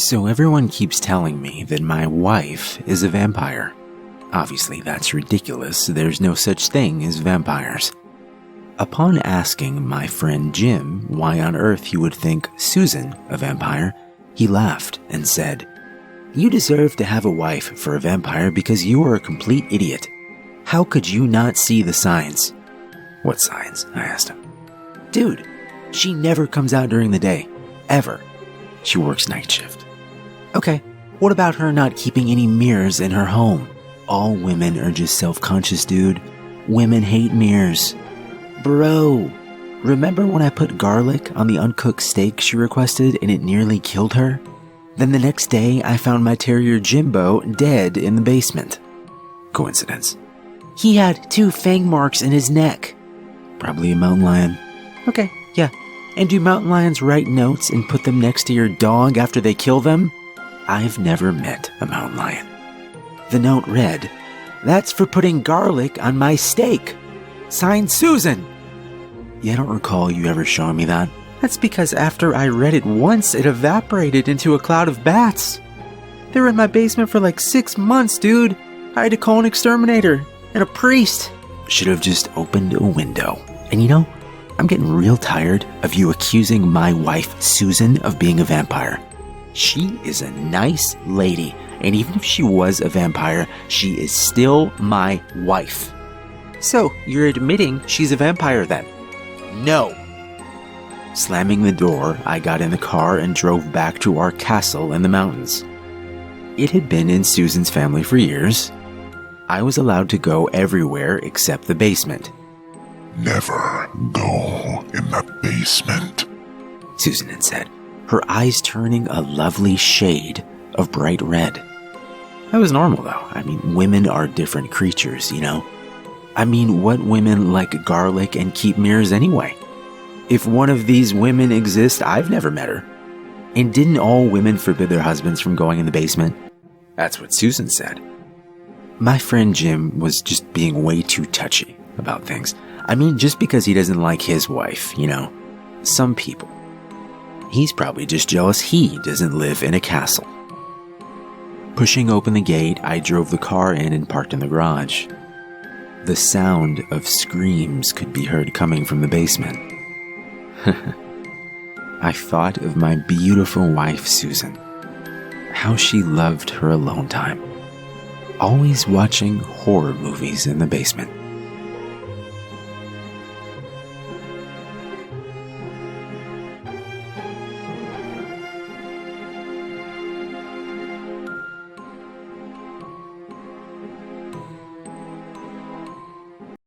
So everyone keeps telling me that my wife is a vampire. Obviously, that's ridiculous. There's no such thing as vampires. Upon asking my friend Jim why on earth he would think Susan a vampire, he laughed and said, "You deserve to have a wife for a vampire because you are a complete idiot. How could you not see the signs?" "What signs?" I asked him. "Dude, she never comes out during the day. Ever. She works night shift." "Okay, what about her not keeping any mirrors in her home?" "All women are just self-conscious, dude. Women hate mirrors." "Bro, remember when I put garlic on the uncooked steak she requested and it nearly killed her? Then the next day I found my terrier Jimbo dead in the basement." "Coincidence?" "He had 2 fang marks in his neck." "Probably a mountain lion." "Okay, yeah. And do mountain lions write notes and put them next to your dog after they kill them?" "I've never met a mountain lion." The note read, "That's for putting garlic on my steak. Signed, Susan." "Yeah, I don't recall you ever showing me that." "That's because after I read it once, it evaporated into a cloud of bats. They were in my basement for like 6 months, dude. I had to call an exterminator and a priest." "Should have just opened a window. And you know, I'm getting real tired of you accusing my wife, Susan, of being a vampire. She is a nice lady, and even if she was a vampire, she is still my wife." "So, you're admitting she's a vampire then?" "No." Slamming the door, I got in the car and drove back to our castle in the mountains. It had been in Susan's family for years. I was allowed to go everywhere except the basement. "Never go in the basement," Susan had said, her eyes turning a lovely shade of bright red. That was normal, though. I mean, women are different creatures, you know? I mean, what women like garlic and keep mirrors anyway? If one of these women exists, I've never met her. And didn't all women forbid their husbands from going in the basement? That's what Susan said. My friend Jim was just being way too touchy about things. I mean, just because he doesn't like his wife, you know? Some people. He's probably just jealous he doesn't live in a castle. Pushing open the gate, I drove the car in and parked in the garage. The sound of screams could be heard coming from the basement. I thought of my beautiful wife, Susan. How she loved her alone time. Always watching horror movies in the basement.